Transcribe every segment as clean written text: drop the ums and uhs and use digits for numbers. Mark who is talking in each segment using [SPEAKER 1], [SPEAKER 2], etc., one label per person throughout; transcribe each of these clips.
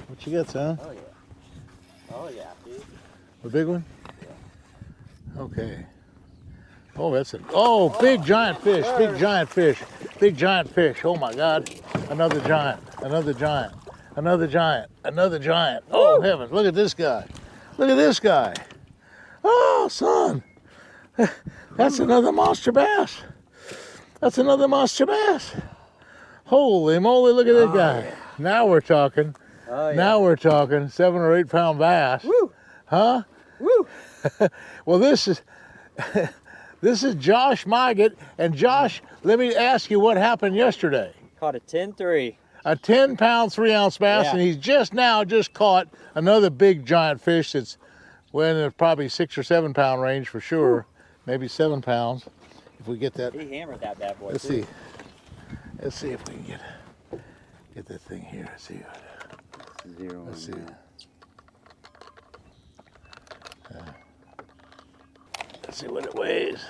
[SPEAKER 1] What you got, son?
[SPEAKER 2] Oh yeah. Oh yeah, dude.
[SPEAKER 1] A big one?
[SPEAKER 2] Yeah.
[SPEAKER 1] Okay. Oh, that's a, oh, big giant fish, big giant fish, big giant fish. Oh my God. Another giant, another giant, another giant, another giant. Oh heavens, look at this guy. Look at this guy. Oh, son. That's another monster bass. That's another monster bass. Holy moly, look at that guy.
[SPEAKER 2] Yeah.
[SPEAKER 1] Now we're talking.
[SPEAKER 2] Oh yeah.
[SPEAKER 1] Now we're talking 7 or 8 pound bass.
[SPEAKER 2] Woo!
[SPEAKER 1] Huh?
[SPEAKER 2] Woo!
[SPEAKER 1] Well, this is this is Josh Mygat. And Josh, let me ask you what happened yesterday.
[SPEAKER 2] Caught a 10-3.
[SPEAKER 1] A 10 pound, 3 ounce bass,
[SPEAKER 2] Yeah.
[SPEAKER 1] and he's just caught another big giant fish that's well, in the probably 6 or 7 pound range for sure. Woo. Maybe 7 pounds if we get that.
[SPEAKER 2] He hammered that bad boy.
[SPEAKER 1] Let's
[SPEAKER 2] too.
[SPEAKER 1] see. Let's see if we can get that thing here. Let's see.
[SPEAKER 2] Zero.
[SPEAKER 1] Let's see. Let's see what it weighs.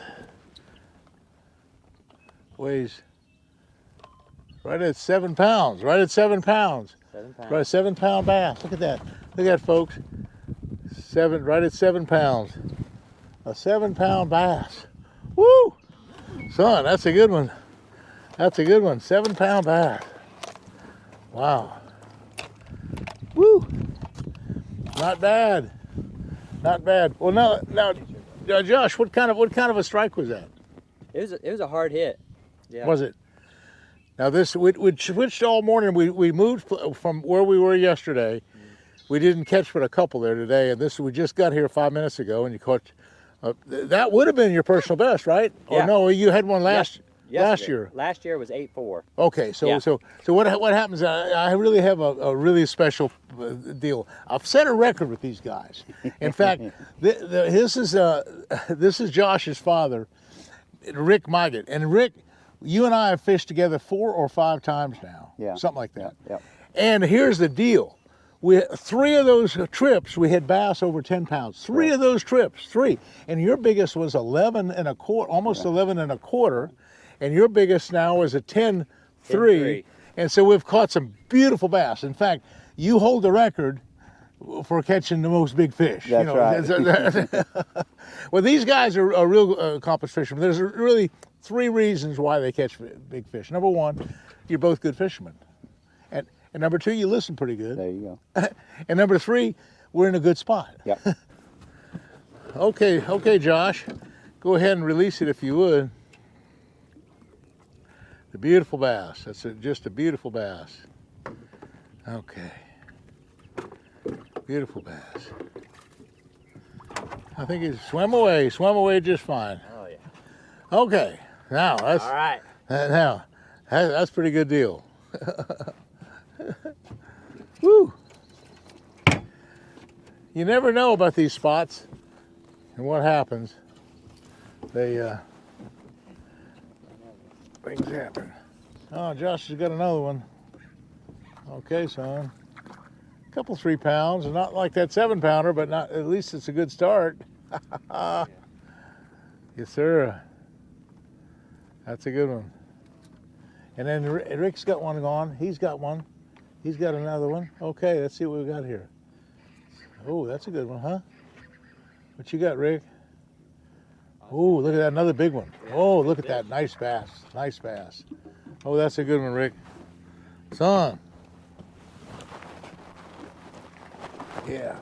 [SPEAKER 1] Weighs right at 7 pounds. Right at 7 pounds.
[SPEAKER 2] 7 pounds.
[SPEAKER 1] Right, 7 pound bass. Look at that. Look at that, folks. Right at 7 pounds. A 7 pound bass. Woo! Son, that's a good one. That's a good one. 7 pound bass. Wow. Woo! Not bad. Not bad. Well, now, Josh, what kind of a strike was that?
[SPEAKER 2] It was a hard hit. Yeah.
[SPEAKER 1] Was it? Now this we switched all morning. We moved from where we were yesterday. We didn't catch but a couple there today, and we just got here 5 minutes ago, and you caught. That would have been your personal best, right?
[SPEAKER 2] Yeah.
[SPEAKER 1] Or no, you had one last year.
[SPEAKER 2] Last year was 8-4.
[SPEAKER 1] Okay, so
[SPEAKER 2] Yeah.
[SPEAKER 1] so what happens? I really have a really special deal. I've set a record with these guys. In fact, this is Josh's father, Rick Mygat, and Rick, you and I have fished together 4 or 5 times now.
[SPEAKER 2] Yeah.
[SPEAKER 1] Something like that.
[SPEAKER 2] Yep.
[SPEAKER 1] And here's the deal. 3 of those trips, we had bass over 10 pounds. 3 of those trips, 3. And your biggest was 11 and a quarter, almost 11 and a quarter. And your biggest now is a 10-3.
[SPEAKER 2] 10-3.
[SPEAKER 1] And so we've caught some beautiful bass. In fact, you hold the record for catching the most big fish.
[SPEAKER 2] That's
[SPEAKER 1] right. Well, these guys are real accomplished fishermen. There's really 3 reasons why they catch big fish. Number 1, you're both good fishermen. And number 2, you listen pretty good.
[SPEAKER 2] There you go.
[SPEAKER 1] And number 3, we're in a good spot.
[SPEAKER 2] Yep.
[SPEAKER 1] Okay, Josh. Go ahead and release it if you would. The beautiful bass. That's just a beautiful bass. Okay. Beautiful bass. I think he swam away just fine.
[SPEAKER 2] Oh yeah.
[SPEAKER 1] Okay. Now that's
[SPEAKER 2] All right.
[SPEAKER 1] That's a pretty good deal. Woo! You never know about these spots and what happens. Things happen. Oh, Josh has got another one. Okay, son. A couple 3 pounds, and not like that 7 pounder, but not. At least it's a good start. Yes, sir. That's a good one. And then Rick's got one gone. He's got one. He's got another one. Okay, let's see what we got here. Oh, that's a good one, huh? What you got, Rick? Oh, look at that, another big one. Oh, look at that, nice bass, nice bass. Oh, that's a good one, Rick. Son. Yeah.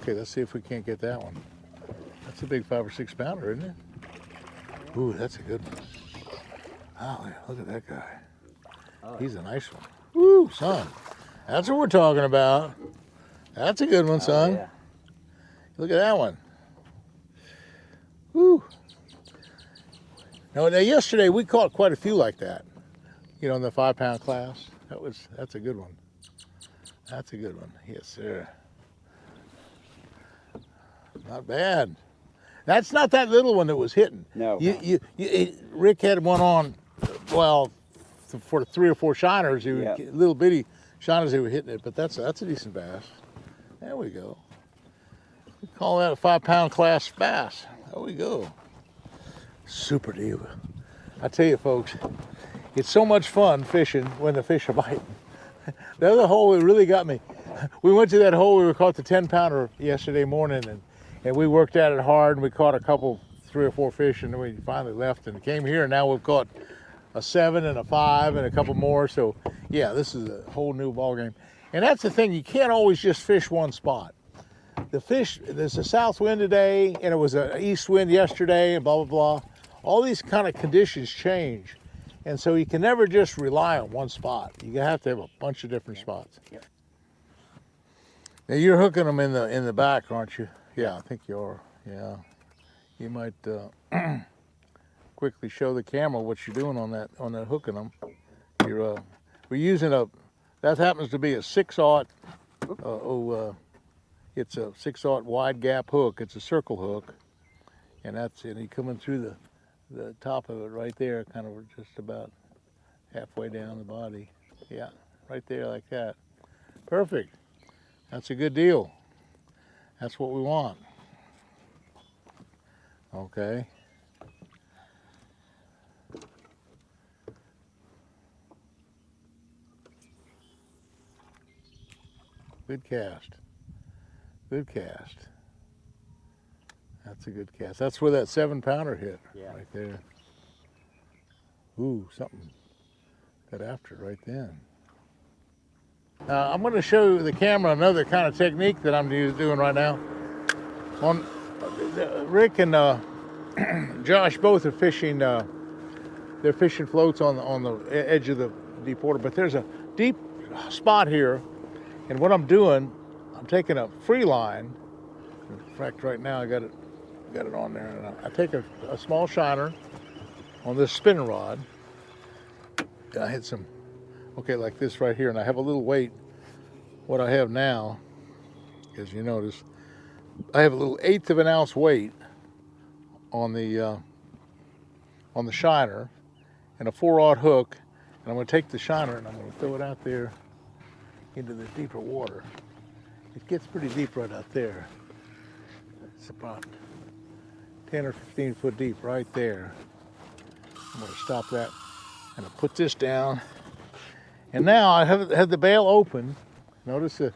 [SPEAKER 1] Okay, let's see if we can't get that one. That's a big 5 or 6 pounder, isn't it? Ooh, that's a good one. Oh, look at that guy. He's a nice one. Woo, son. That's what we're talking about. That's a good one, son.
[SPEAKER 2] Yeah.
[SPEAKER 1] Look at that one. Woo. Now, yesterday we caught quite a few like that. You know, in the 5 pound class. That's a good one. That's a good one. Yes, sir. Not bad. That's not that little one that was hitting.
[SPEAKER 2] No.
[SPEAKER 1] Rick had one on, well, for 3 or 4 shiners, little bitty shiners, they were hitting it, but that's a decent bass. There we go. We call that a 5 pound class bass. There we go. Super deal. I tell you, folks, it's so much fun fishing when the fish are biting. The other hole, it really got me. We went to that hole, we caught the 10-pounder yesterday morning, and we worked at it hard, and we caught a couple, 3 or 4 fish, and then we finally left and came here, and now we've caught a 7 and a 5 and a couple more. So yeah, this is a whole new ball game. And that's the thing, you can't always just fish one spot. The fish, there's a south wind today, and it was an east wind yesterday, and blah, blah, blah. All these kind of conditions change. And so you can never just rely on one spot. You have to have a bunch of different spots.
[SPEAKER 2] Yep.
[SPEAKER 1] Now you're hooking them in the back, aren't you? Yeah, I think you are. Yeah. You might quickly show the camera what you're doing on that hooking them. We're using that happens to be a 6/0. It's a 6/0 wide gap hook. It's a circle hook, and that's it. He's coming through the top of it right there, kind of just about halfway down the body. Yeah, right there like that. Perfect. That's a good deal. That's what we want. Okay. Good cast. Good cast. That's a good cast. That's where that 7-pounder hit.
[SPEAKER 2] Yeah.
[SPEAKER 1] Right there. Ooh, something got after it right then. I'm going to show the camera another kind of technique that I'm doing right now. Rick and Josh both are fishing. They're fishing floats on the edge of the deep water, but there's a deep spot here, and what I'm doing, I'm taking a free line. In fact, right now I got it on there, and I take a small shiner on this spinning rod. I hit some, okay, like this right here, and I have a little weight. What I have now, as you notice, I have a little 1/8 of an ounce weight on the shiner and a 4/0 hook, and I'm going to take the shiner and I'm going to throw it out there into the deeper water. It gets pretty deep right out there. It's about 10 or 15 foot deep right there. I'm going to stop that and I'll put this down. And now I have the bail open. Notice that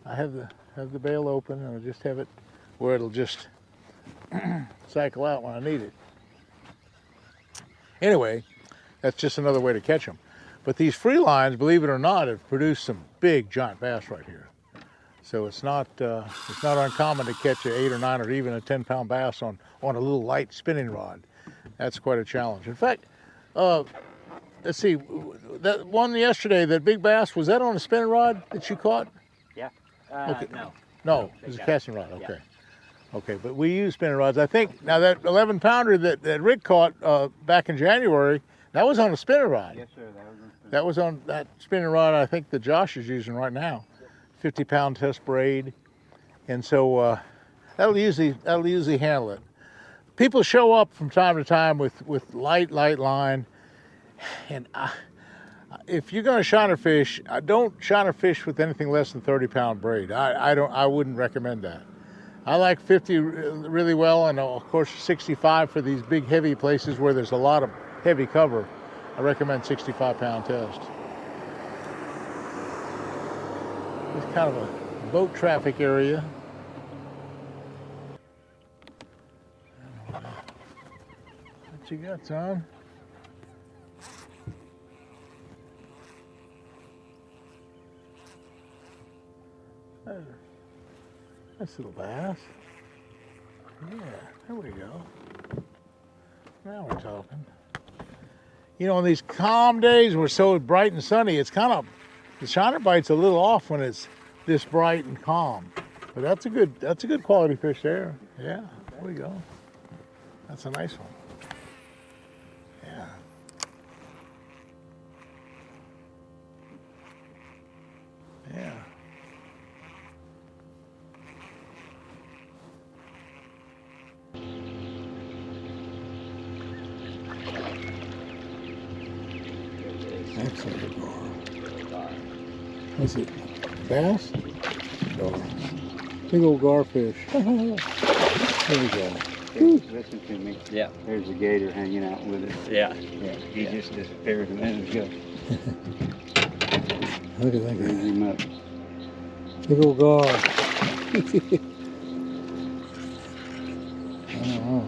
[SPEAKER 1] I have the bail open, and I just have it where it'll just cycle out when I need it. Anyway, that's just another way to catch them. But these free lines, believe it or not, have produced some big giant bass right here. So it's not uncommon to catch an 8 or 9 or even a 10-pound bass on a little light spinning rod. That's quite a challenge. In fact, let's see, that one yesterday, that big bass, was that on a spinning rod that you caught?
[SPEAKER 2] Yeah.
[SPEAKER 1] Okay.
[SPEAKER 2] No.
[SPEAKER 1] No, it was a casting rod. Okay. Yeah. Okay, but we use spinning rods. I think now that 11-pounder that Rick caught back in January, that was on a spinning rod.
[SPEAKER 2] Yes, sir. That was on spinning.
[SPEAKER 1] That was on that spinning rod I think that Josh is using right now, 50-pound test braid, and so that'll usually handle it. People show up from time to time with light line, and if you're going to shiner fish, don't shiner fish with anything less than 30-pound braid. I wouldn't recommend that. I like 50 really well, and of course 65 for these big heavy places where there's a lot of heavy cover. I recommend 65-pound test. It's kind of a boat traffic area. What you got, son? Nice little bass. Yeah, there we go. Now we're talking. You know, on these calm days, we're so bright and sunny, it's kind of, the shiner bite's a little off when it's this bright and calm. But that's a good quality fish there. Yeah, there we go. That's a nice one. Yeah. Yeah. Excellent gar. What's it? Bass? Gar. Big old garfish. There we go.
[SPEAKER 2] Listen to me.
[SPEAKER 3] Yeah.
[SPEAKER 2] There's a gator hanging out with it.
[SPEAKER 3] Yeah.
[SPEAKER 2] Yeah. He just disappeared a minute ago.
[SPEAKER 1] Look at that
[SPEAKER 2] Raise
[SPEAKER 1] guy.
[SPEAKER 2] him up.
[SPEAKER 1] Big old gar. Oh.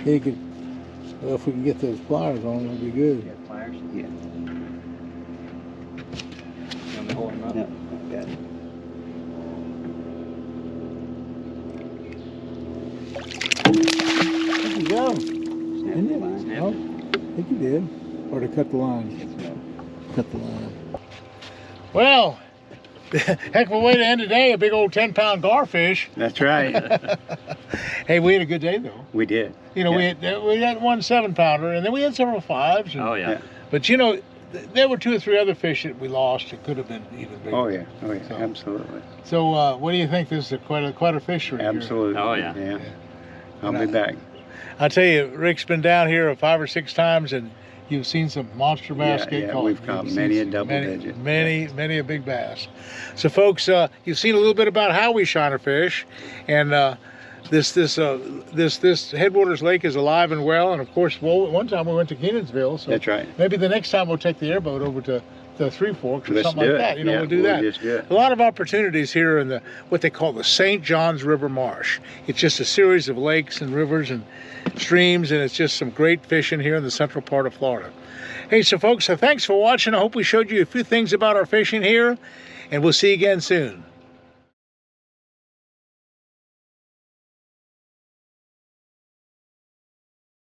[SPEAKER 1] He could, well, if we can get those pliers on, it'll be good.
[SPEAKER 2] Yeah, pliers? Yeah. You want me to hold him up? No, got it.
[SPEAKER 1] I think you got him.
[SPEAKER 2] Snap
[SPEAKER 1] Didn't
[SPEAKER 2] the
[SPEAKER 1] you?
[SPEAKER 2] line.
[SPEAKER 1] No, I think you did. Or to cut the line. Cut the line. Well, heck of a way to end the day. A big old 10-pound garfish.
[SPEAKER 2] That's right.
[SPEAKER 1] Hey, we had a good day though.
[SPEAKER 2] We did.
[SPEAKER 1] You know,
[SPEAKER 2] Yeah.
[SPEAKER 1] we had one 7-pounder, and then we had several 5s. And,
[SPEAKER 3] Oh, yeah.
[SPEAKER 2] Yeah.
[SPEAKER 1] But you know, there were 2 or 3 other fish that we lost. It could have been even bigger.
[SPEAKER 2] Oh yeah. Oh yeah.
[SPEAKER 1] So-
[SPEAKER 2] Absolutely.
[SPEAKER 1] So, what do you think? This is quite a fishery. here.
[SPEAKER 2] Absolutely.
[SPEAKER 3] Oh, yeah.
[SPEAKER 2] Yeah.
[SPEAKER 1] Yeah.
[SPEAKER 2] I'll be back.
[SPEAKER 1] I tell you, Rick's been down here 5 or 6 times, and you've seen some monster bass
[SPEAKER 2] Yeah,
[SPEAKER 1] get
[SPEAKER 2] yeah,
[SPEAKER 1] caught.
[SPEAKER 2] we've caught
[SPEAKER 1] You've
[SPEAKER 2] many
[SPEAKER 1] seen
[SPEAKER 2] a double digit.
[SPEAKER 1] Many a big bass. So, folks, you've seen a little bit about how we shiner fish, and this Headwaters Lake is alive and well. And of course, well, one time we went to Kenansville, so
[SPEAKER 2] That's right.
[SPEAKER 1] maybe the next time we'll take the airboat over to the Three Forks or
[SPEAKER 2] Let's
[SPEAKER 1] something
[SPEAKER 2] do
[SPEAKER 1] like
[SPEAKER 2] it.
[SPEAKER 1] that. You know,
[SPEAKER 2] Yeah,
[SPEAKER 1] we'll do that.
[SPEAKER 2] just do it.
[SPEAKER 1] A lot of opportunities here in the what they call the St. Johns River Marsh. It's just a series of lakes and rivers and streams, and it's just some great fishing here in the central part of Florida. Hey, so folks, thanks for watching. I hope we showed you a few things about our fishing here, and we'll see you again soon.